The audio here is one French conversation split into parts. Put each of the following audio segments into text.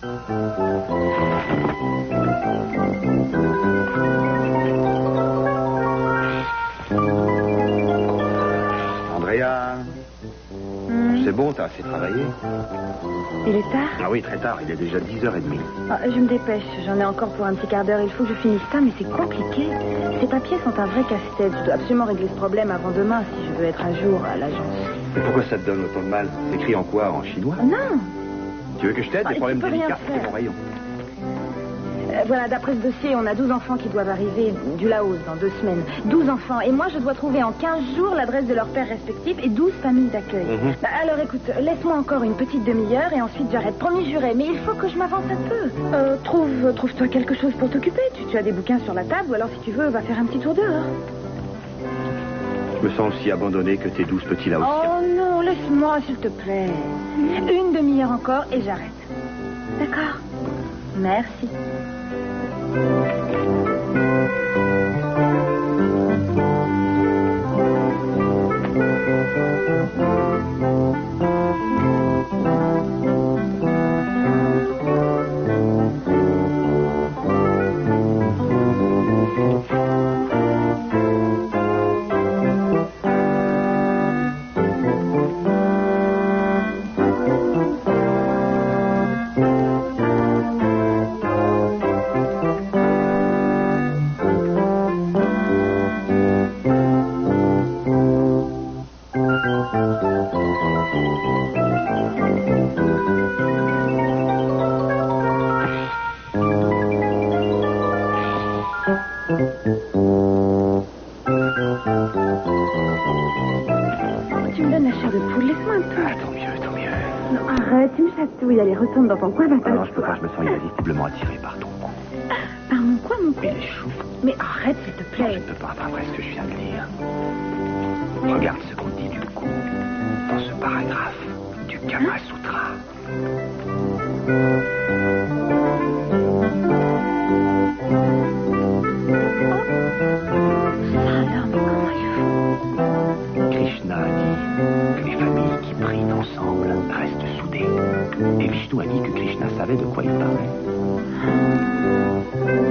Andrea, c'est bon, t'as assez travaillé. Il est tard? Ah oui, très tard, il est déjà 10h30. Je me dépêche, j'en ai encore pour un petit quart d'heure. Il faut que je finisse ça, mais c'est compliqué. Ces papiers sont un vrai casse-tête. Je dois absolument régler ce problème avant demain si je veux être à jour à l'agence. Mais pourquoi ça te donne autant de mal? C'est écrit en quoi? En chinois? Non. Tu veux que je t'aide? Des problèmes délicats, c'est mon rayon. Voilà, d'après ce dossier, on a 12 enfants qui doivent arriver du Laos dans 2 semaines. 12 enfants. Et moi, je dois trouver en 15 jours l'adresse de leurs pères respectifs et 12 familles d'accueil. Alors, écoute, laisse-moi encore une petite demi-heure et ensuite j'arrête. Promis juré. Mais il faut que je m'avance un peu. Trouve-toi quelque chose pour t'occuper. Tu as des bouquins sur la table ou alors, si tu veux, va faire un petit tour dehors. Je me sens aussi abandonné que tes 12 petits Laotiens. Oh non, laisse-moi, s'il te plaît. Une demi-heure encore et j'arrête. D'accord? Merci. Tu me donnes la chair de poule, laisse-moi un peu. Ah, tant mieux. Non, arrête, tu me chatouilles. Allez, retourne dans ton coin, va. Non, je peux pas, je me sens irrésistiblement attiré par ton cou. Par mon quoi, mon cou? Il est chou. Mais arrête, s'il te Non, plaît. je ne peux pas, après ce que je viens de lire. Regarde ce qu'on dit du cou dans ce paragraphe du Kama Sutra. Alors, mais comment il faut? Krishna dit que les familles qui prient ensemble restent soudées. Et Vishnu a dit que Krishna savait de quoi il parlait.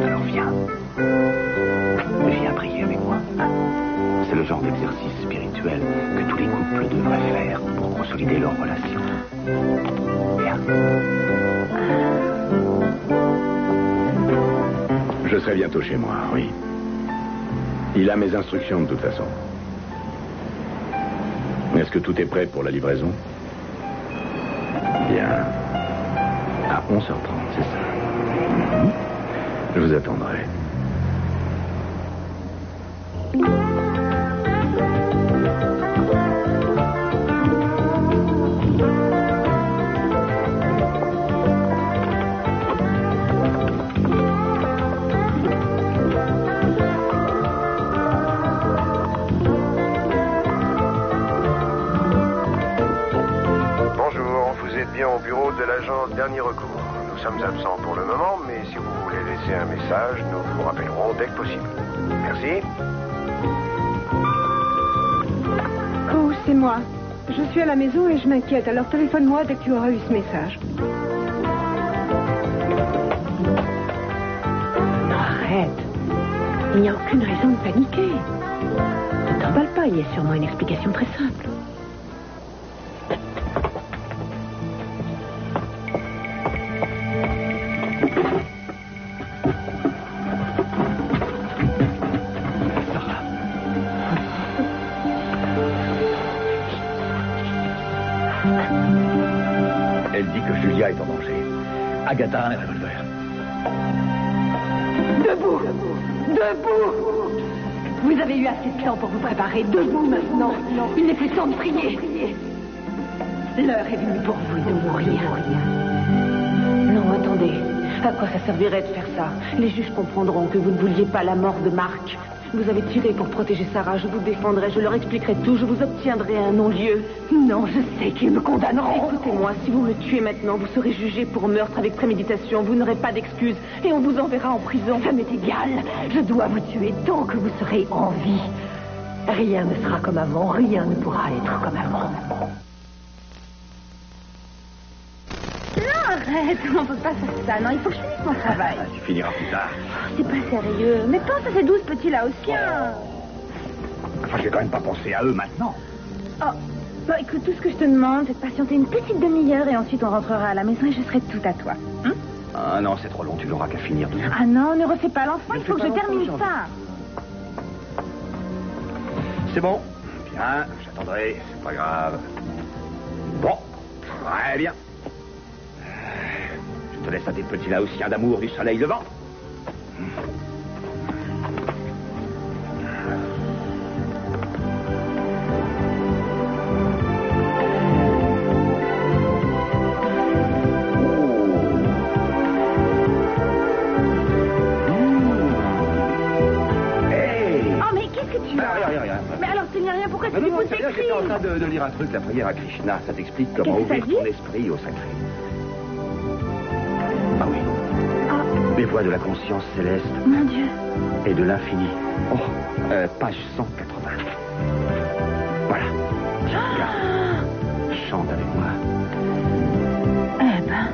Alors viens prier avec moi. C'est le genre d'exercice spirituel que tous les couples devraient faire pour consolider leur relation. Viens. Je serai bientôt chez moi, oui. Il a mes instructions de toute façon. Est-ce que tout est prêt pour la livraison? Bien. À 11h30, c'est ça. Je vous attendrai. Au bureau de l'agence Dernier Recours. Nous sommes absents pour le moment, mais si vous voulez laisser un message, nous vous rappellerons dès que possible. Merci. Oh, c'est moi. Je suis à la maison et je m'inquiète, alors téléphone-moi dès que tu auras eu ce message. Non, arrête. Il n'y a aucune raison de paniquer. Ne t'emballe pas, il y a sûrement une explication très simple. Elle dit que Julia est en danger. Agatha a un revolver. Debout! Debout! Vous avez eu assez de temps pour vous préparer. Debout maintenant. Il n'est plus temps de prier. L'heure est venue pour vous de mourir. Non, attendez. À quoi ça servirait de faire ça? Les juges comprendront que vous ne vouliez pas la mort de Marc. Vous avez tiré pour protéger Sarah. Je vous défendrai, je leur expliquerai tout. Je vous obtiendrai un non-lieu. Non, je sais qu'ils me condamneront. Écoutez-moi, si vous me tuez maintenant, vous serez jugé pour meurtre avec préméditation. Vous n'aurez pas d'excuses et on vous enverra en prison. Ça m'est égal. Je dois vous tuer tant que vous serez en vie. Rien ne sera comme avant. Rien ne pourra être comme avant. Non, arrête, on peut pas faire ça. Non, il faut que je finisse mon travail. Tu finiras plus tard. C'est pas sérieux. Mais pense à ces 12 petits Laotiens. Enfin, je vais quand même pas penser à eux maintenant. Oh, bon, écoute, tout ce que je te demande, c'est de patienter une petite demi-heure et ensuite on rentrera à la maison et je serai tout à toi. Hein? Ah non, c'est trop long, tu n'auras qu'à finir demain. Ah non, ne refais pas l'enfant, il faut que je termine ça. C'est bon. Bien, j'attendrai, c'est pas grave. Bon, très bien. Je te laisse à tes petits Laotiens d'amour du soleil levant. J'étais en train de lire un truc, la prière à Krishna. Ça t'explique comment ouvrir ton esprit au sacré. Ah oui. Les voix de la conscience céleste. Mon Dieu. Et de l'infini. Oh, page 180. Voilà. Chante avec moi. Eh ben,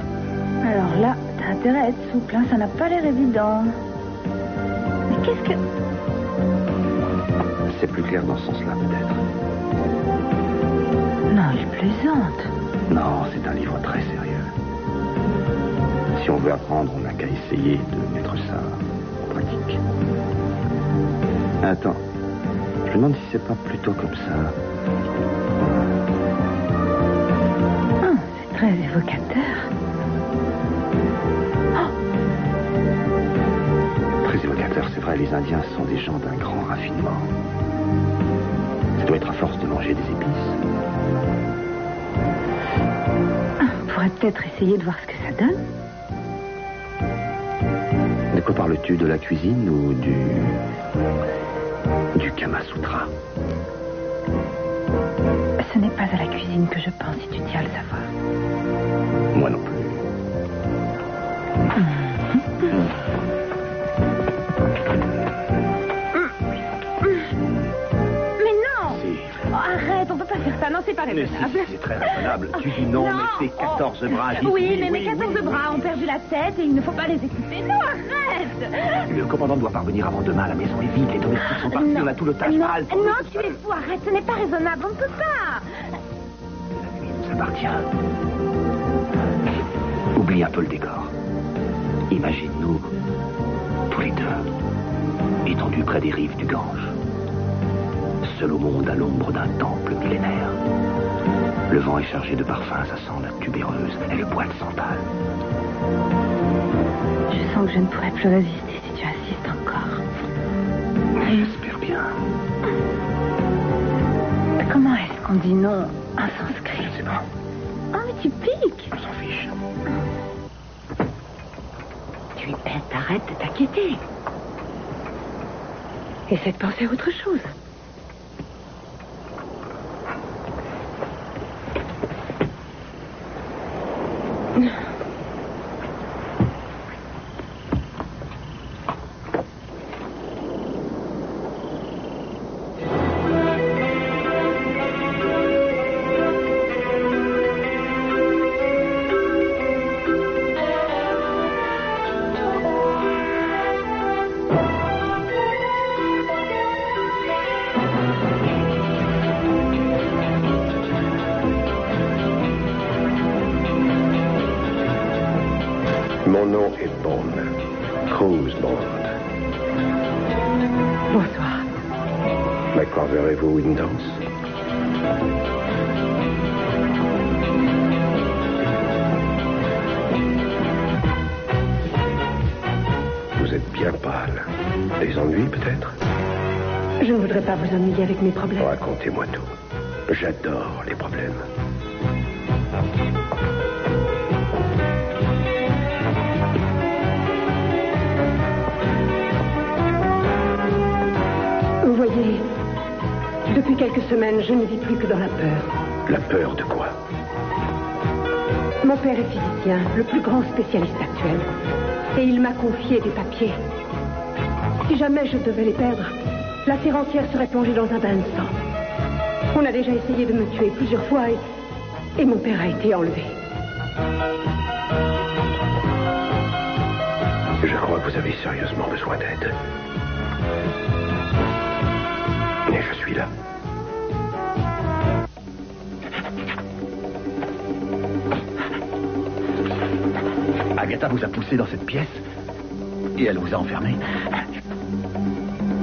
alors là, t'as intérêt à être souple, hein, ça n'a pas l'air évident. Mais qu'est-ce que... C'est plus clair dans ce sens-là, peut-être. Non, il plaisante. Non, c'est un livre très sérieux. Si on veut apprendre, on n'a qu'à essayer de mettre ça en pratique. Attends, je me demande si c'est pas plutôt comme ça. Oh, c'est très évocateur. Oh. Très évocateur, c'est vrai, les Indiens sont des gens d'un grand raffinement. Ça doit être à force de manger des épices. On pourrait peut-être essayer de voir ce que ça donne. De quoi parles-tu? De la cuisine ou du Kama Sutra? Ce n'est pas à la cuisine que je pense, si tu tiens à le savoir. Moi non plus. On peut pas faire ça, non, c'est pas raisonnable. Si, c'est très raisonnable. Tu dis non, mais c'est 14 bras. Oui, mais mes 14 bras ont perdu la tête et il ne faut pas les écouter. Non, arrête. Le commandant doit parvenir avant demain. La maison est vide, les domestiques sont partis, on a tout le Taj Mahal. Non, tu es fou, arrête, ce n'est pas raisonnable, on ne peut pas. La nuit nous appartient. Oublie un peu le décor. Imagine-nous, tous les deux, étendus près des rives du Gange. Seul au monde à l'ombre d'un temple millénaire. Le vent est chargé de parfums, ça sent la tubéreuse et le bois de santal. Je sens que je ne pourrais plus résister si tu insistes encore. J'espère bien. Comment est-ce qu'on dit non en sanskrit? Je ne sais pas. Oh, mais tu piques. On s'en fiche. Tu es bête, arrête de t'inquiéter. Essaie de penser à autre chose. Mon nom est Bond. Cruise Bond. Bonsoir. M'accorderez-vous une danse? Vous êtes bien pâle. Des ennuis, peut-être? Je ne voudrais pas vous ennuyer avec mes problèmes. Racontez-moi tout. J'adore les problèmes. Vous voyez, depuis quelques semaines, je ne vis plus que dans la peur. La peur de quoi? Mon père est physicien, le plus grand spécialiste actuel. Et il m'a confié des papiers. Si jamais je devais les perdre, la terre entière serait plongée dans un bain de sang. On a déjà essayé de me tuer plusieurs fois et mon père a été enlevé. Je crois que vous avez sérieusement besoin d'aide. Et je suis là. Agatha vous a poussé dans cette pièce et elle vous a enfermé.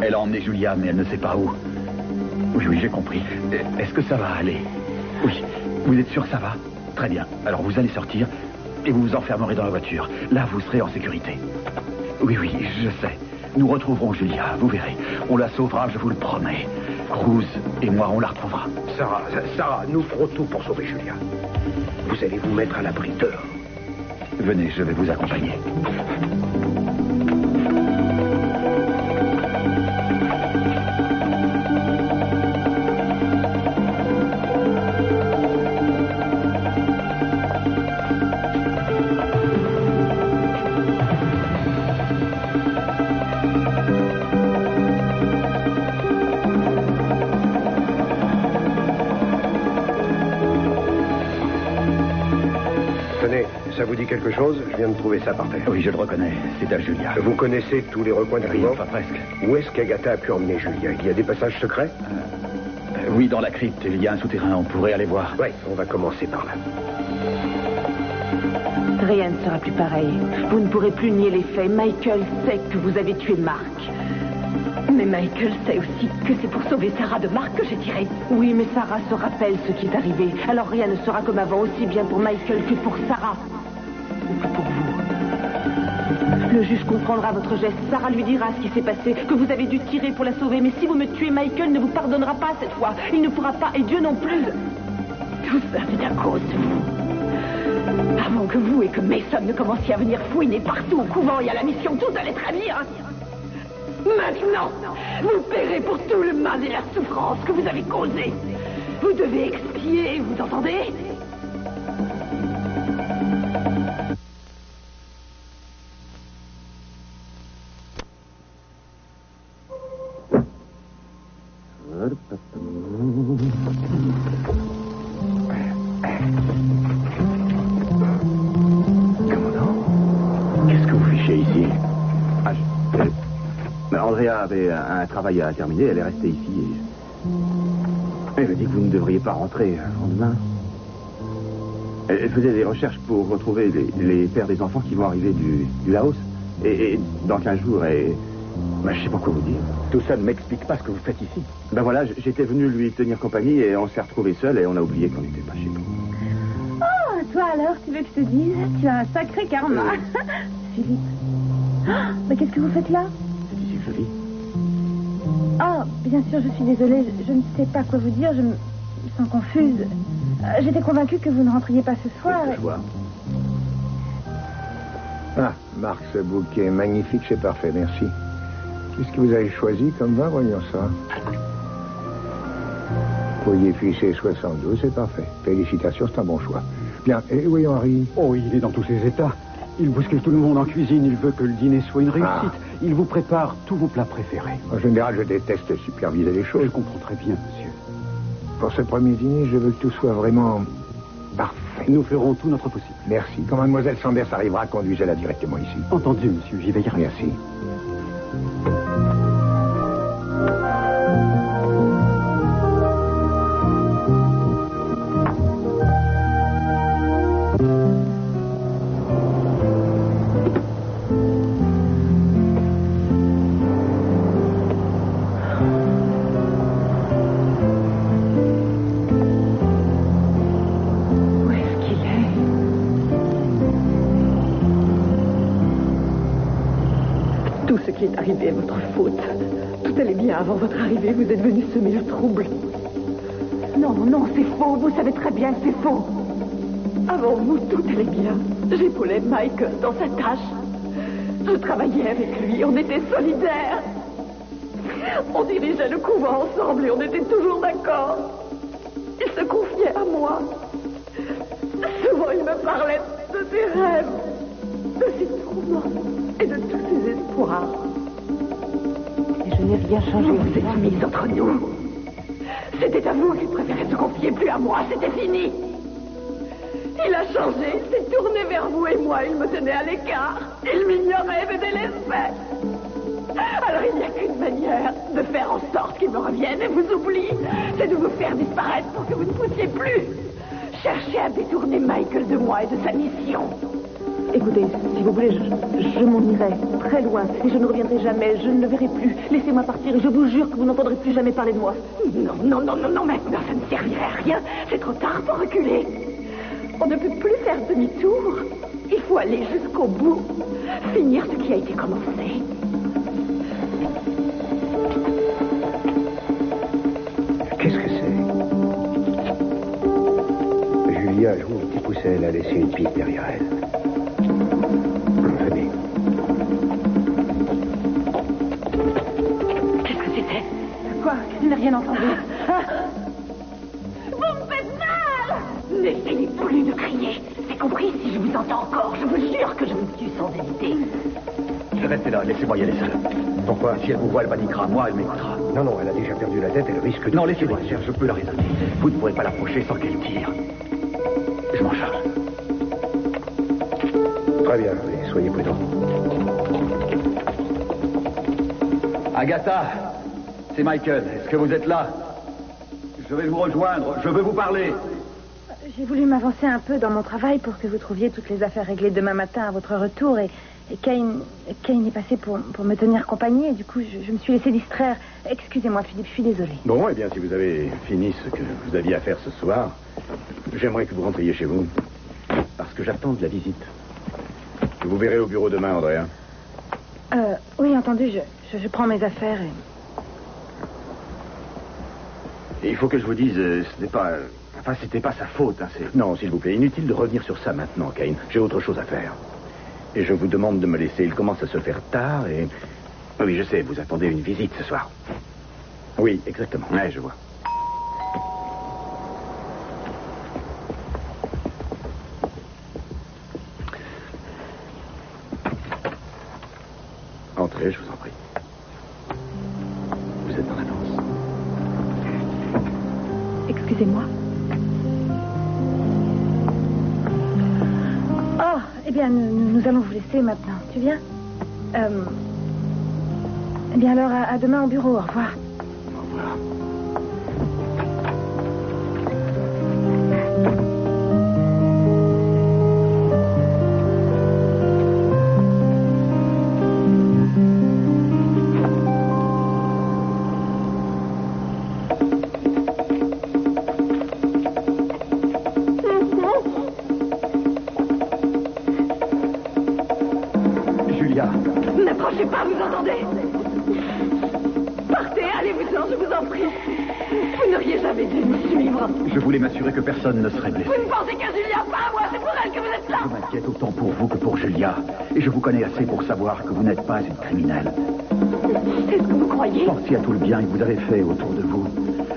Elle a emmené Julia, mais elle ne sait pas où. Oui, j'ai compris. Est-ce que ça va aller? Oui. Vous êtes sûr que ça va? Très bien. Alors vous allez sortir et vous vous enfermerez dans la voiture. Là, vous serez en sécurité. Oui, je sais. Nous retrouverons Julia, vous verrez. On la sauvera, je vous le promets. Cruz et moi, on la retrouvera. Sarah, nous ferons tout pour sauver Julia. Vous allez vous mettre à l'abri dehors. Venez, je vais vous accompagner. Ça vous dit quelque chose? Je viens de trouver ça par terre. Oui, je le reconnais. C'est à Julia. Vous connaissez tous les recoins de Oui, enfin presque. Où est-ce qu'Agatha a pu emmener Julia? Il y a des passages secrets? Oui, dans la crypte. Il y a un souterrain. On pourrait aller voir. Oui, on va commencer par là. Rien ne sera plus pareil. Vous ne pourrez plus nier les faits. Michael sait que vous avez tué Mark. Mais Michael sait aussi que c'est pour sauver Sarah de Mark que j'ai tiré. Oui, mais Sarah se rappelle ce qui est arrivé. Alors rien ne sera comme avant, aussi bien pour Michael que pour Sarah. Ou que pour vous. Le juge comprendra votre geste. Sarah lui dira ce qui s'est passé, que vous avez dû tirer pour la sauver. Mais si vous me tuez, Michael ne vous pardonnera pas cette fois. Il ne pourra pas, et Dieu non plus. Tout ça, c'est à cause de vous. Avant que vous et que Mason ne commenciez à venir fouiner partout au couvent et à la mission, tout allait très bien. Maintenant, vous paierez pour tout le mal et la souffrance que vous avez causé. Vous devez expier, vous entendez? Qu'est-ce que vous fichez ici? Andrea avait un travail à terminer, elle est restée ici. Elle me dit que vous ne devriez pas rentrer avant demain. Elle faisait des recherches pour retrouver les pères des enfants qui vont arriver du Laos. Et dans 15 jours, je sais pas quoi vous dire. Tout ça ne m'explique pas ce que vous faites ici. Ben voilà, j'étais venu lui tenir compagnie et on s'est retrouvés seuls et on a oublié qu'on n'était pas chez nous. Oh, toi alors, tu veux que je te dise? Tu as un sacré karma. Philippe. Oh, mais qu'est-ce que vous faites là? C'est ici que je vis. Oh, bien sûr, je suis désolée. Je ne sais pas quoi vous dire. Je me sens confuse. J'étais convaincue que vous ne rentriez pas ce soir. Je vois. Ah, Marc, ce bouquet magnifique, c'est parfait, merci. Qu'est-ce que vous avez choisi comme vin? Voyons ça. Foyer Fichet 72, c'est parfait. Félicitations, c'est un bon choix. Bien, et voyons Harry. Oh, il est dans tous ses états. Il bouscule tout le monde en cuisine. Il veut que le dîner soit une réussite. Il vous prépare tous vos plats préférés. En général, je déteste superviser les choses. Je comprends très bien, monsieur. Pour ce premier dîner, je veux que tout soit vraiment parfait. Nous ferons tout notre possible. Merci. Quand mademoiselle Sanders arrivera, conduisez-la directement ici. Entendu, monsieur. J'y veillerai. Merci. Qui est arrivé à votre faute. Tout allait bien avant votre arrivée. Vous êtes venu semer le trouble. Non, non, c'est faux. Vous savez très bien que c'est faux. Avant vous, tout allait bien. J'épaulais Mike dans sa tâche. Je travaillais avec lui. On était solidaires. On dirigeait le couvent ensemble et on était toujours d'accord. Il se confiait à moi. Souvent, il me parlait de ses rêves, de ses tourments et de tous ses espoirs. Je n'ai rien changé. Vous êtes mis entre nous. C'était à vous qu'il préférait se confier, plus à moi. C'était fini. Il a changé, il s'est tourné vers vous et moi, il me tenait à l'écart. Il m'ignorait, me délaissait. Alors il n'y a qu'une manière de faire en sorte qu'il me revienne et vous oublie. C'est de vous faire disparaître pour que vous ne poussiez plus. Cherchez à détourner Michael de moi et de sa mission. Écoutez, si vous voulez, je m'en irai très loin et je ne reviendrai jamais, je ne le verrai plus. Laissez-moi partir et je vous jure que vous n'entendrez plus jamais parler de moi. Non, maintenant ça ne servirait à rien. C'est trop tard pour reculer. On ne peut plus faire demi-tour. Il faut aller jusqu'au bout. Finir ce qui a été commencé. Qu'est-ce que c'est? Julia joue au petit pousset, elle a laissé une pique derrière elle. Venez. Qu'est-ce que c'était? Quoi? Je n'ai rien entendu. Vous me faites mal! N'essayez plus de crier. C'est compris, si je vous entends encore, je vous jure que je vous tue sans hésiter. Restez là, laissez-moi y aller seul. Pourquoi? Si elle vous voit, elle paniquera. Moi, elle m'écoutera. Non, elle a déjà perdu la tête, elle risque de... Non, laissez-moi, chef, je peux la raisonner. Vous ne pourrez pas l'approcher sans qu'elle tire. Je m'en charge. Très bien, oui, soyez prudents. Agatha, c'est Michael. Est-ce que vous êtes là? Je vais vous rejoindre. Je veux vous parler. J'ai voulu m'avancer un peu dans mon travail pour que vous trouviez toutes les affaires réglées demain matin à votre retour et Kane est passé pour me tenir compagnie et du coup je me suis laissé distraire. Excusez-moi Philippe, je suis désolée. Bon, eh bien, si vous avez fini ce que vous aviez à faire ce soir, j'aimerais que vous rentriez chez vous. Parce que j'attends de la visite. Je vous verrai au bureau demain, Andrea. Oui, entendu, je prends mes affaires et... Il faut que je vous dise, c'était pas sa faute. Hein, non, s'il vous plaît, inutile de revenir sur ça maintenant, Kane. J'ai autre chose à faire. Et je vous demande de me laisser. Il commence à se faire tard et... Oui, je sais, vous attendez une visite ce soir. Oui, exactement. Ouais, je vois. Entrez, je vous en prie. Vous êtes dans la danse. Excusez-moi. Oh, eh bien, nous allons vous laisser maintenant. Tu viens? Eh bien, alors, à demain au bureau. Au revoir. Au revoir. N'approchez pas, vous entendez? Partez, allez-vous-en, je vous en prie. Vous n'auriez jamais dû me suivre. Je voulais m'assurer que personne ne serait blessé. Vous ne pensez qu'à Julia, pas à moi, c'est pour elle que vous êtes là. Je m'inquiète autant pour vous que pour Julia. Et je vous connais assez pour savoir que vous n'êtes pas une criminelle. C'est ce que vous croyez? Pensez à tout le bien que vous avez fait autour de vous.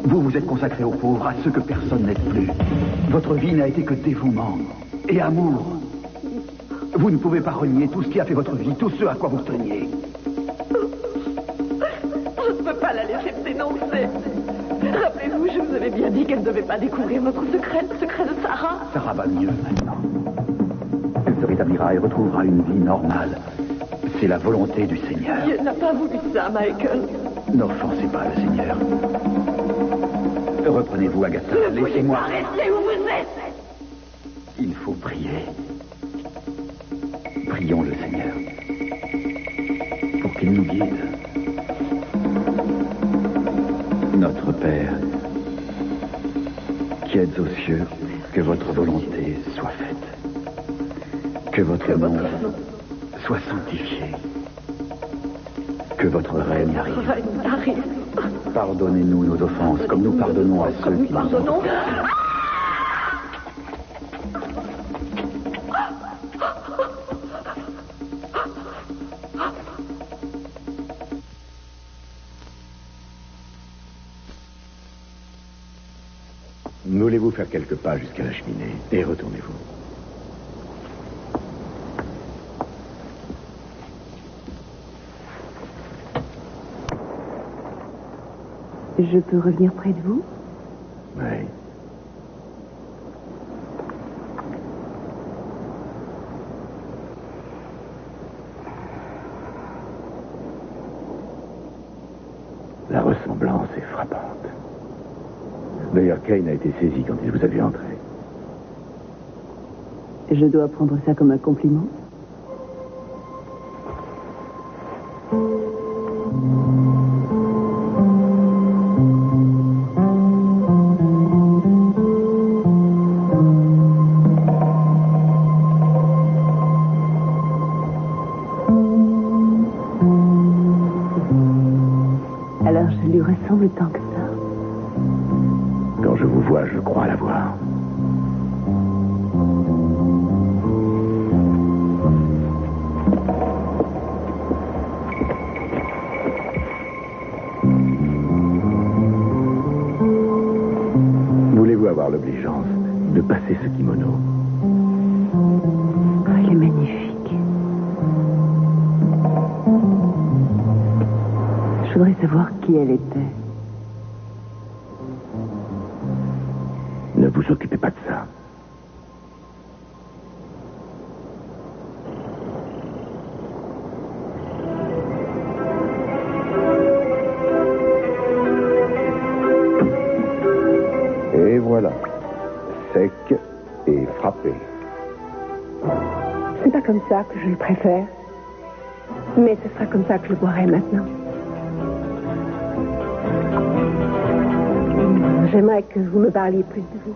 Vous êtes consacré aux pauvres, à ceux que personne n'aide plus. Votre vie n'a été que dévouement et amour. Vous ne pouvez pas renier tout ce qui a fait votre vie, tout ce à quoi vous teniez. Je ne peux pas la laisser me dénoncer. Rappelez-vous, je vous avais bien dit qu'elle ne devait pas découvrir votre secret, le secret de Sarah. Sarah va mieux maintenant. Elle se rétablira et retrouvera une vie normale. C'est la volonté du Seigneur. Dieu n'a pas voulu ça, Michael. N'offensez pas le Seigneur. Reprenez-vous, Agatha. Ne voulez Laissez-moi. pas rester où vous êtes. Il faut prier. Prions le Seigneur pour qu'il nous guide. Notre Père, qui êtes aux cieux, que votre volonté soit faite. Que votre nom soit sanctifié. Que votre règne arrive. Pardonnez-nous nos offenses, comme nous pardonnons à ceux qui nous ont offensés. Voulez-vous faire quelques pas jusqu'à la cheminée et retournez-vous. Je peux revenir près de vous? Oui. La ressemblance est frappante. D'ailleurs, Kane a été saisi quand il vous a vu entrer. Je dois prendre ça comme un compliment. Alors je lui ressemble tant que ça. Quand je vous vois, je crois la voir. Voulez-vous avoir l'obligeance de passer ce kimono? Oh, il est magnifique. Je voudrais savoir qui elle était. Ne vous occupez pas de ça. Et voilà. Sec et frappé. C'est pas comme ça que je le préfère. Mais ce sera comme ça que je le boirai maintenant. J'aimerais que vous me parliez plus de vous.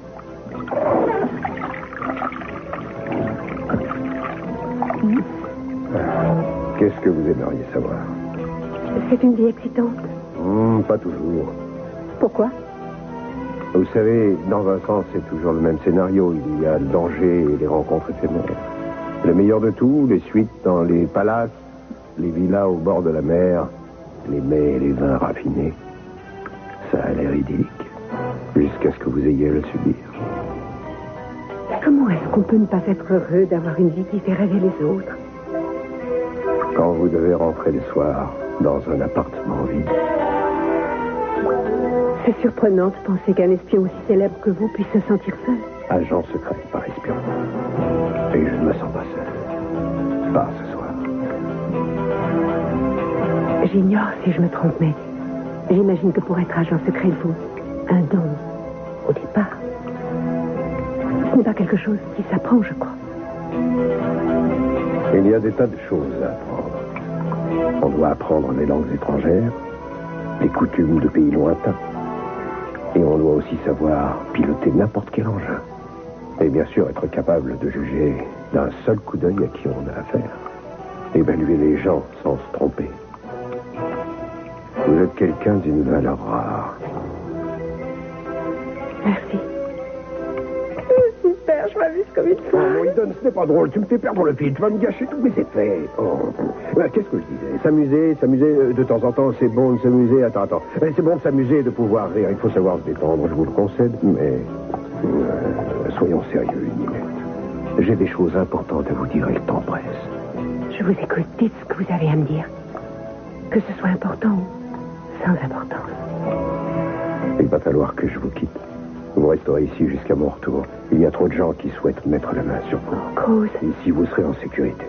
Qu'est-ce que vous aimeriez savoir? C'est une vie excitante. Pas toujours. Pourquoi? Vous savez, dans un sens, c'est toujours le même scénario. Il y a le danger et les rencontres éphémères. Le meilleur de tout, les suites dans les palaces, les villas au bord de la mer, les mets et les vins raffinés. Ça a l'air idyllique. Jusqu'à ce que vous ayez à le subir. Comment est-ce qu'on peut ne pas être heureux d'avoir une vie qui fait rêver les autres? Quand vous devez rentrer le soir dans un appartement vide. C'est surprenant de penser qu'un espion aussi célèbre que vous puisse se sentir seul. Agent secret par espion. Et je ne me sens pas seul. Pas ce soir. J'ignore si je me trompe, mais j'imagine que pour être agent secret, il faut un don au départ. Ce n'est pas quelque chose qui s'apprend, je crois. Il y a des tas de choses à apprendre. On doit apprendre les langues étrangères, les coutumes de pays lointains. Et on doit aussi savoir piloter n'importe quel engin. Et bien sûr être capable de juger d'un seul coup d'œil à qui on a affaire. Évaluer les gens sans se tromper. Vous êtes quelqu'un d'une valeur rare. Merci. Super, je m'amuse comme une Oh, Whedon, ce n'est pas drôle. Tu me fais perdre le fil. Tu vas me gâcher tous mes effets. Oh. Qu'est-ce que je disais? S'amuser de temps en temps, c'est bon de s'amuser. Attends. C'est bon de s'amuser, de pouvoir rire. Il faut savoir se détendre, je vous le concède. Mais soyons sérieux une minute. J'ai des choses importantes à vous dire et le temps presse. Je vous écoute. Dites ce que vous avez à me dire. Que ce soit important ou sans importance. Il va falloir que je vous quitte. Vous resterez ici jusqu'à mon retour. Il y a trop de gens qui souhaitent mettre la main sur vous. Cause. Ici, vous serez en sécurité.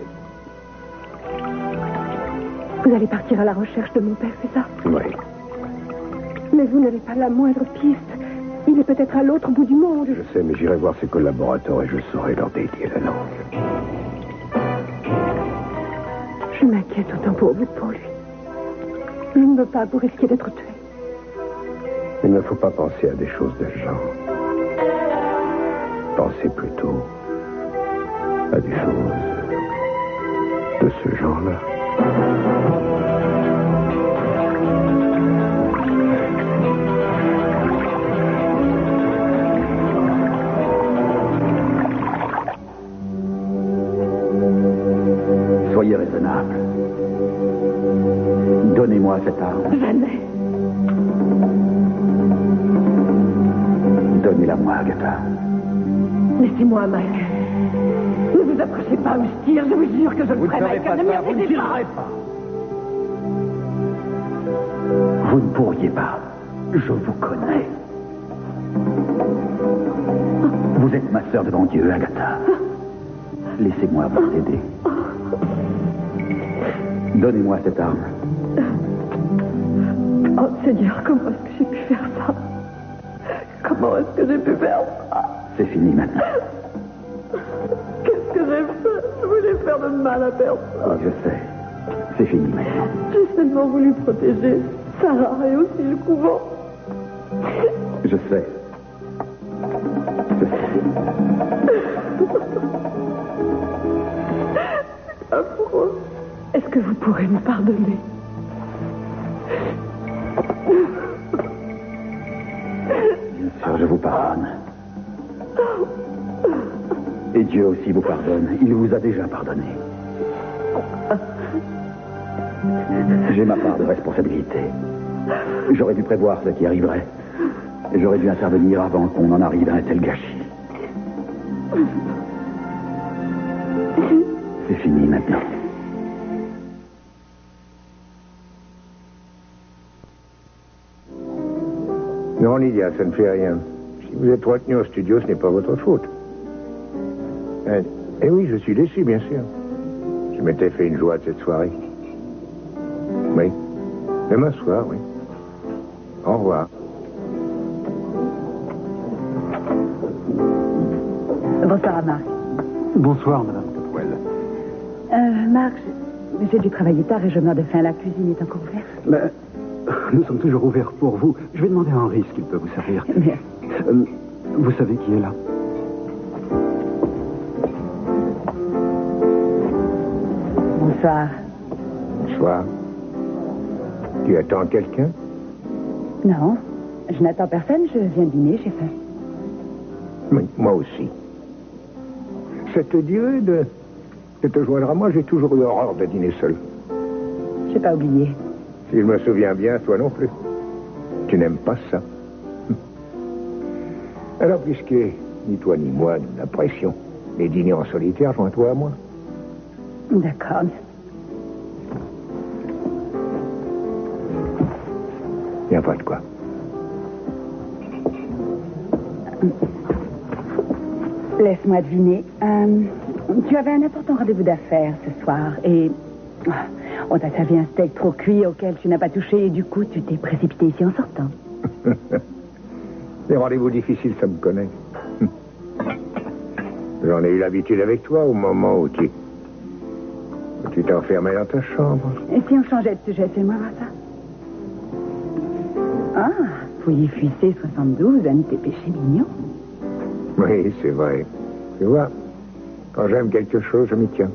Vous allez partir à la recherche de mon père, c'est ça? Oui. Mais vous n'avez pas la moindre piste. Il est peut-être à l'autre bout du monde. Je sais, mais j'irai voir ses collaborateurs et je saurai leur dédier la langue. Je m'inquiète autant pour vous que pour lui. Je ne veux pas vous risquer d'être tué. Il ne faut pas penser à des choses de ce genre. Pensez plutôt à des choses de ce genre-là. Soyez raisonnable. Donnez-moi cette arme. Jamais. Donnez-la-moi, Agatha. Laissez-moi, Mike. Ne vous approchez pas ou je tire, je vous jure que je le ferai, Mike. Ne m'y approchez pas. Vous ne pourriez pas. Je vous connais. Vous êtes ma sœur devant Dieu, Agatha. Laissez-moi vous aider. Donnez-moi cette arme. Oh Seigneur, comment est-ce que j'ai pu faire ça? Comment est-ce que j'ai pu faire ça? C'est fini maintenant. Qu'est-ce que j'ai fait? Je voulais faire de mal à personne. Oui, je sais. C'est fini maintenant. J'ai seulement voulu protéger Sarah et aussi le couvent. Je sais. Je sais. Affreux. Est-ce que vous pourrez me pardonner? Bien sûr, je vous pardonne. Et Dieu aussi vous pardonne. Il vous a déjà pardonné. J'ai ma part de responsabilité. J'aurais dû prévoir ce qui arriverait. Et j'aurais dû intervenir avant qu'on en arrive à un tel gâchis. C'est fini maintenant. Non, Lydia, ça ne fait rien. Si vous êtes retenu au studio, ce n'est pas votre faute. Eh oui, je suis déçu, bien sûr. Je m'étais fait une joie de cette soirée. Oui. Demain soir, oui. Au revoir. Bonsoir, Marc. Bonsoir, Madame Topwell. Marc, j'ai dû travailler tard et je meurs de faim. La cuisine est encore ouverte. Ben, nous sommes toujours ouverts pour vous. Je vais demander à Henri ce qu'il peut vous servir. Merci. Vous savez qui est là? Bonsoir. Bonsoir. Tu attends quelqu'un? Non, je n'attends personne. Je viens dîner, j'ai faim. Oui, moi aussi. Ça te dirait de te joindre à moi? J'ai toujours eu horreur de dîner seul. Je n'ai pas oublié. Si je me souviens bien, toi non plus. Tu n'aimes pas ça. Alors, puisque ni toi ni moi nous n'apprécions les dîners en solitaire, joins-toi à moi. D'accord. Il n'y a pas de quoi. Laisse-moi deviner. Tu avais un important rendez-vous d'affaires ce soir et on t'a servi un steak trop cuit auquel tu n'as pas touché et du coup tu t'es précipité ici en sortant. Les rendez-vous difficiles, ça me connaît. J'en ai eu l'habitude avec toi au moment où tu t'enfermais dans ta chambre. Et si on changeait de sujet, fais-moi voir ça. Ah, fouillis fuissé 72, un de tes péchés mignons. Oui, c'est vrai. Tu vois, quand j'aime quelque chose, je m'y tiens.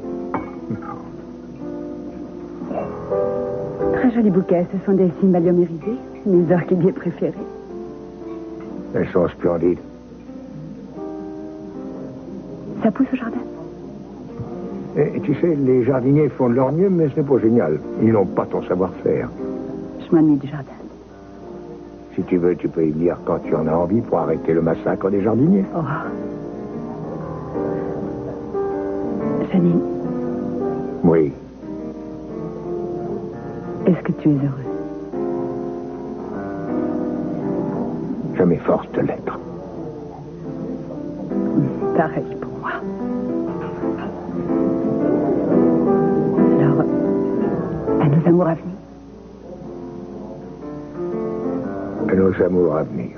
Très joli bouquet, ce sont des cymbaliomes irisés, mes orchidées préférées. Elles sont splendides. Ça pousse au jardin? Et tu sais, les jardiniers font de leur mieux, mais ce n'est pas génial. Ils n'ont pas ton savoir-faire. Je m'ennuie du jardin. Si tu veux, tu peux y venir quand tu en as envie pour arrêter le massacre des jardiniers. Oh. Janine. Oui. Est-ce que tu es heureux? Je m'efforce de l'être. Pareil pour moi. Alors, à nos amours à venir. À nos amours à venir.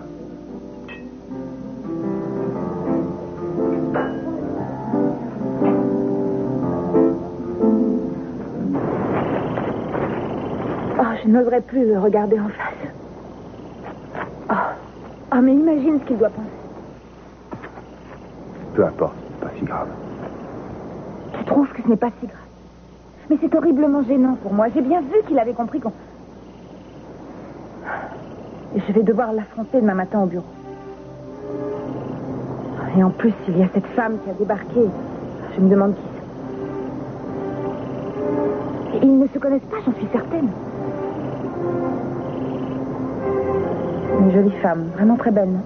Oh, je n'oserais plus le regarder en face. Oh, mais imagine ce qu'il doit penser. Peu importe, c'est pas si grave. Tu trouves que ce n'est pas si grave? Mais c'est horriblement gênant pour moi. J'ai bien vu qu'il avait compris qu'on... Et je vais devoir l'affronter demain matin au bureau. Et en plus, il y a cette femme qui a débarqué. Je me demande qui c'est. Et ils ne se connaissent pas, j'en suis certaine. Une jolie femme, vraiment très belle, non?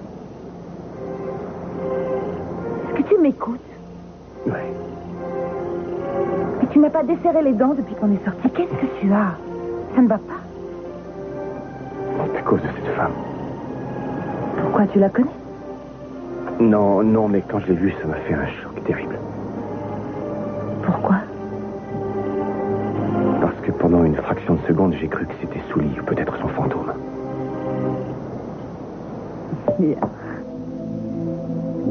Est-ce que tu m'écoutes? Oui. Et tu n'as pas desserré les dents depuis qu'on est sortis. Qu'est-ce que tu as? Ça ne va pas. C'est à cause de cette femme. Pourquoi, tu la connais? Non, mais quand je l'ai vue, ça m'a fait un choc terrible. Pourquoi? Parce que pendant une fraction de seconde, j'ai cru que c'était Souli ou peut-être son fantôme. Bien.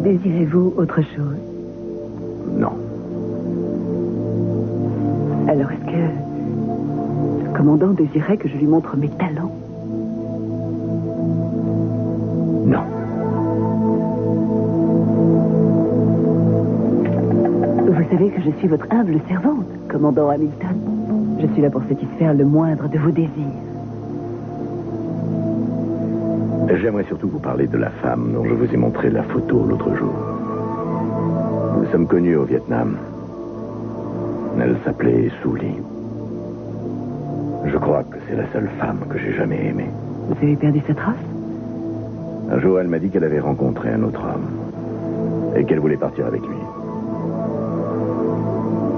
Désirez-vous autre chose? Non. Alors, est-ce que le commandant désirait que je lui montre mes talents? Non. Vous savez que je suis votre humble servante, commandant Hamilton. Je suis là pour satisfaire le moindre de vos désirs. J'aimerais surtout vous parler de la femme dont je vous ai montré la photo l'autre jour. Nous sommes connus au Vietnam. Elle s'appelait Suli. Je crois que c'est la seule femme que j'ai jamais aimée. Vous avez perdu sa trace? Un jour, elle m'a dit qu'elle avait rencontré un autre homme et qu'elle voulait partir avec lui.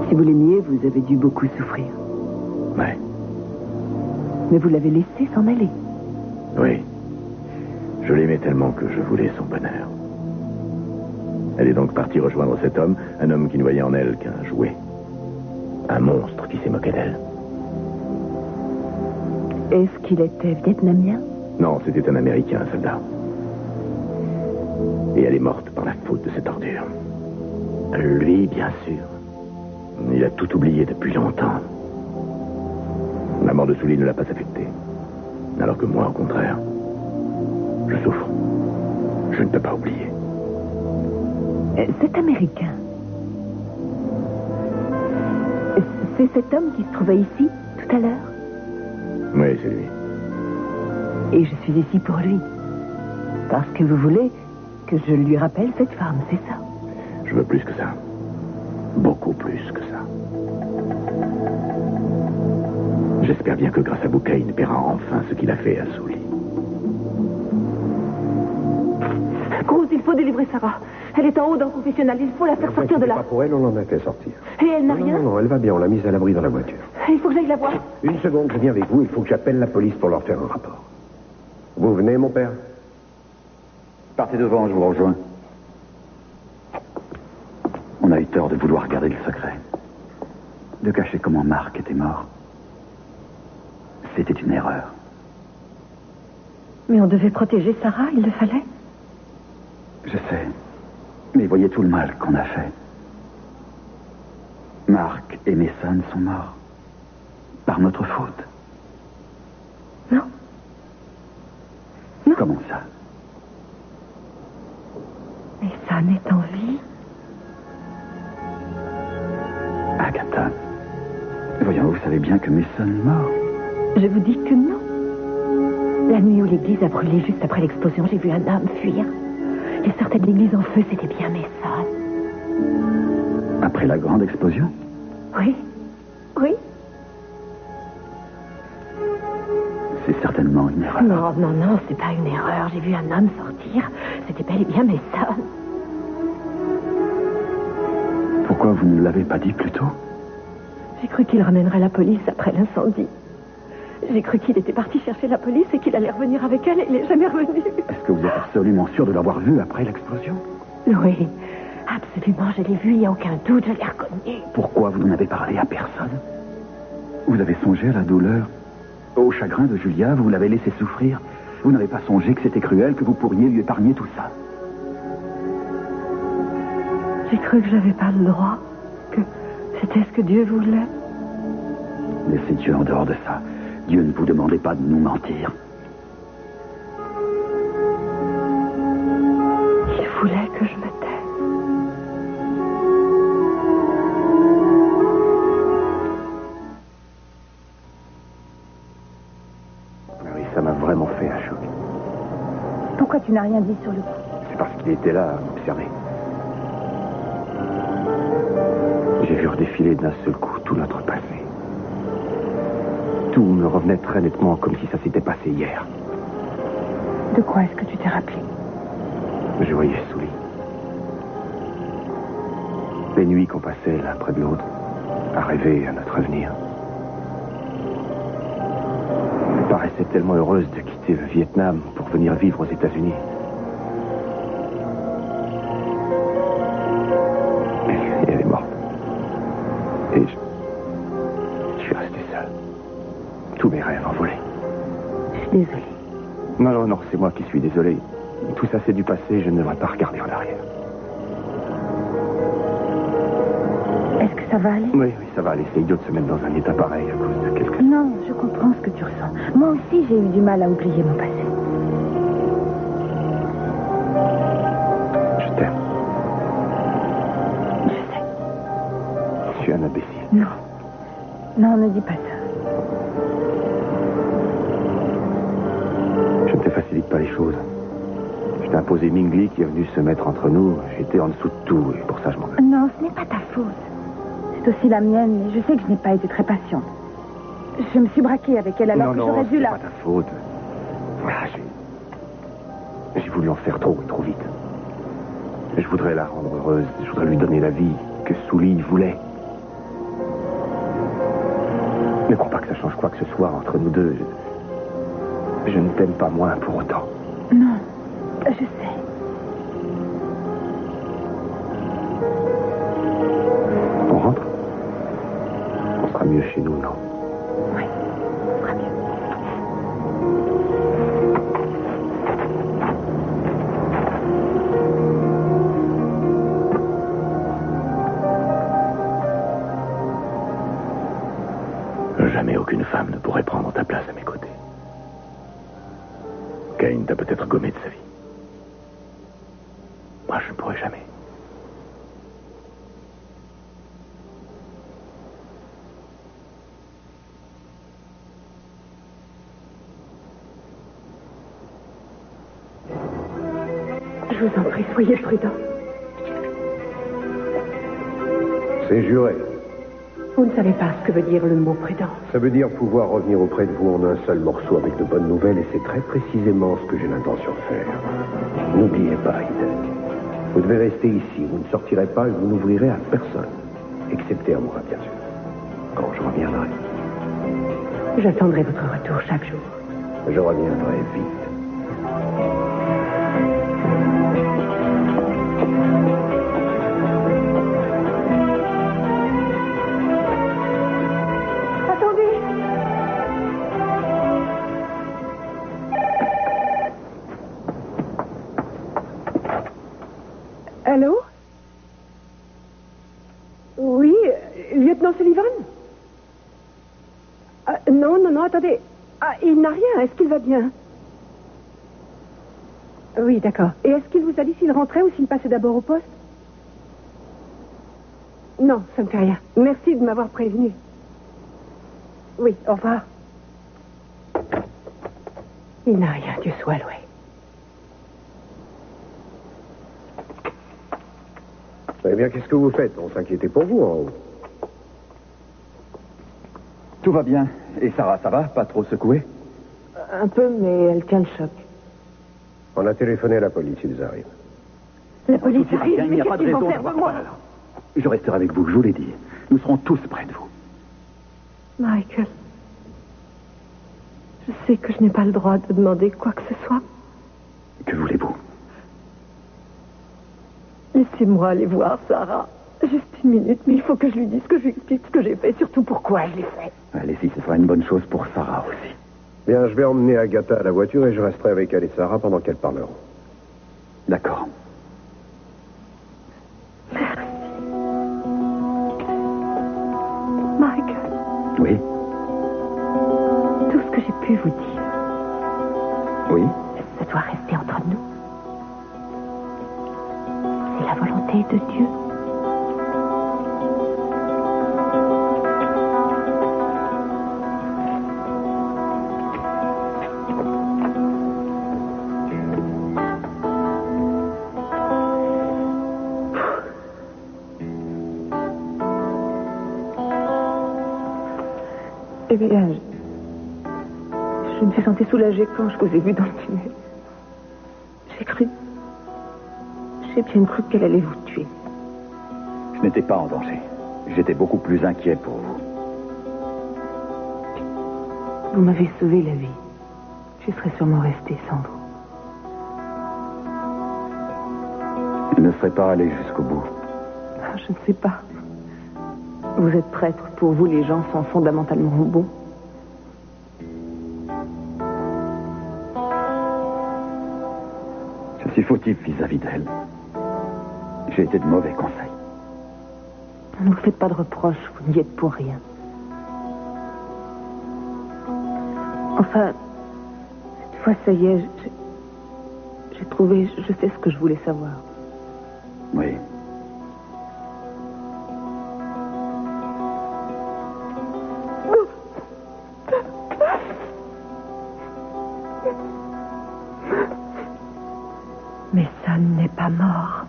Si vous l'aimiez, vous avez dû beaucoup souffrir. Ouais. Mais vous l'avez laissé s'en aller. Oui. Je l'aimais tellement que je voulais son bonheur. Elle est donc partie rejoindre cet homme, un homme qui ne voyait en elle qu'un jouet. Un monstre qui s'est moqué d'elle. Est-ce qu'il était vietnamien? Non, c'était un Américain, un soldat. Et elle est morte par la faute de cette ordure. Lui, bien sûr. Il a tout oublié depuis longtemps. La mort de Souli ne l'a pas affecté. Alors que moi, au contraire, je souffre. Je ne peux pas oublier. Cet Américain, c'est cet homme qui se trouvait ici, tout à l'heure? Oui, c'est lui. Et je suis ici pour lui. Parce que vous voulez que je lui rappelle cette femme, c'est ça? Je veux plus que ça. Beaucoup plus que ça. J'espère bien que grâce à Bouquet, il paiera enfin ce qu'il a fait à Souli. Cruz, il faut délivrer Sarah. Elle est en haut dans le confessionnal. Il faut la faire sortir de là. Pas pour elle, on en a fait sortir. Et elle n'a rien? Non, elle va bien. On l'a mise à l'abri dans la voiture. Il faut que j'aille la voir. Une seconde, je viens avec vous. Il faut que j'appelle la police pour leur faire un rapport. Vous venez, mon père? Partez devant, je vous rejoins. On a eu tort de vouloir garder le secret. De cacher comment Marc était mort. C'était une erreur. Mais on devait protéger Sarah, il le fallait. Je sais. Mais voyez tout le mal qu'on a fait. Marc et Mason sont morts. Par notre faute. Non. Non. Comment ça? Mason est en vie. Agatha. Voyons, vous savez bien que Mason est mort. Je vous dis que non. La nuit où l'église a brûlé juste après l'explosion, j'ai vu un homme fuir. Il sortait de l'église en feu, c'était bien Mason. Après la grande explosion? Oui. Oui. C'est certainement une erreur. Non, c'est pas une erreur. J'ai vu un homme sortir. C'était bel et bien Mason. Pourquoi vous ne l'avez pas dit plus tôt? J'ai cru qu'il ramènerait la police après l'incendie. J'ai cru qu'il était parti chercher la police et qu'il allait revenir avec elle et il n'est jamais revenu. Est-ce que vous êtes absolument sûr de l'avoir vu après l'explosion? Oui, absolument, je l'ai vu, il n'y a aucun doute, je l'ai reconnu. Pourquoi vous n'en avez parlé à personne? Vous avez songé à la douleur, au chagrin de Julia, vous l'avez laissé souffrir. Vous n'avez pas songé que c'était cruel, que vous pourriez lui épargner tout ça. J'ai cru que j'avais pas le droit, que c'était ce que Dieu voulait. Laissez Dieu en dehors de ça. Dieu ne vous demandait pas de nous mentir. Il voulait que je me taise. Oui, ça m'a vraiment fait un choc. Pourquoi tu n'as rien dit sur le coup? C'est parce qu'il était là à m'observer. J'ai vu redéfiler d'un seul coup tout notre passé. Tout me revenait très nettement, comme si ça s'était passé hier. De quoi est-ce que tu t'es rappelé? Je voyais Souli. Les nuits qu'on passait l'un près de l'autre, à rêver à notre avenir. Elle paraissait tellement heureuse de quitter le Vietnam pour venir vivre aux États-Unis. Et elle est morte. Et je suis resté seul. Tous mes rêves envolés. Je suis désolée. Non, c'est moi qui suis désolé. Tout ça, c'est du passé, je ne devrais pas regarder en arrière. Est-ce que ça va aller? Oui, ça va aller. C'est idiot de se mettre dans un état pareil à cause de quelque chose. Non, je comprends ce que tu ressens. Moi aussi, j'ai eu du mal à oublier mon passé. Je t'aime. Je sais. Je suis un imbécile. Non. Non, ne dis pas ça. Je ne te facilite pas les choses. Je t'ai imposé Mingli qui est venu se mettre entre nous. J'étais en dessous de tout et pour ça je m'en veux. Non, ce n'est pas ta faute. C'est aussi la mienne, mais je sais que je n'ai pas été très patiente. Je me suis braquée avec elle alors que j'aurais dû la... Non, c'est pas ta faute. Ah, j'ai voulu en faire trop et trop vite. Je voudrais la rendre heureuse. Je voudrais lui donner la vie que Souli voulait. Ne crois pas que ça change quoi que ce soit entre nous deux. Je ne t'aime pas moins pour autant. Non, je sais. On rentre? On sera mieux chez nous, non? Oui, on sera mieux. Jamais aucune femme ne pourrait prendre ta place à mes côtés. Cain t'a peut-être gommé de sa vie. Moi, je ne pourrais jamais. Je vous en prie, soyez prudent. C'est juré. Vous ne savez pas ce que veut dire le mot prudent. Ça veut dire pouvoir revenir auprès de vous en un seul morceau avec de bonnes nouvelles, et c'est très précisément ce que j'ai l'intention de faire. N'oubliez pas, Isaac. Vous devez rester ici. Vous ne sortirez pas et vous n'ouvrirez à personne. Excepté à moi, bien sûr. Quand je reviendrai. J'attendrai votre retour chaque jour. Je reviendrai vite. Allô? Oui, lieutenant Sullivan? Non, attendez. Ah, il n'a rien. Est-ce qu'il va bien? Oui, d'accord. Et est-ce qu'il vous a dit s'il rentrait ou s'il passait d'abord au poste? Non, ça ne fait rien. Merci de m'avoir prévenu. Oui, au revoir. Il n'a rien, Dieu soit loué. Eh bien, qu'est-ce que vous faites? On s'inquiétait pour vous en haut. Tout va bien. Et Sarah, ça va? Pas trop secouée? Un peu, mais elle tient le choc. On a téléphoné à la police, ils arrivent. La police Tout ira arrive, bien, il mais n'y a pas qu'est-ce de qu'ils vont raison faire de d'avoir moi? peur. Je resterai avec vous, je vous l'ai dit. Nous serons tous près de vous. Michael, je sais que je n'ai pas le droit de demander quoi que ce soit. Que voulez-vous? Laissez-moi aller voir Sarah. Juste une minute, mais il faut que je lui dise, que je lui explique ce que j'ai fait, surtout pourquoi je l'ai fait. Allez-y, ce sera une bonne chose pour Sarah aussi. Bien, je vais emmener Agatha à la voiture et je resterai avec elle et Sarah pendant qu'elles parleront. D'accord. Michael, Oui? tout ce que j'ai pu vous dire, Oui? ça doit rester entre nous. C'est la volonté de Dieu. Eh bien, je me suis sentie soulagée quand je vous ai vu dans le tunnel. J'ai bien cru qu'elle allait vous tuer. Je n'étais pas en danger. J'étais beaucoup plus inquiet pour vous. Vous m'avez sauvé la vie. Je serais sûrement restée sans vous. Je ne serais pas allé jusqu'au bout. Ah, je ne sais pas. Vous êtes prêtre. Pour vous, les gens sont fondamentalement bons. suis fautif vis-à-vis d'elle. J'ai été de mauvais conseils. Ne vous faites pas de reproches, vous n'y êtes pour rien. Enfin, cette fois, ça y est, j'ai trouvé, je sais ce que je voulais savoir. Oui. Mais ça n'est pas mort.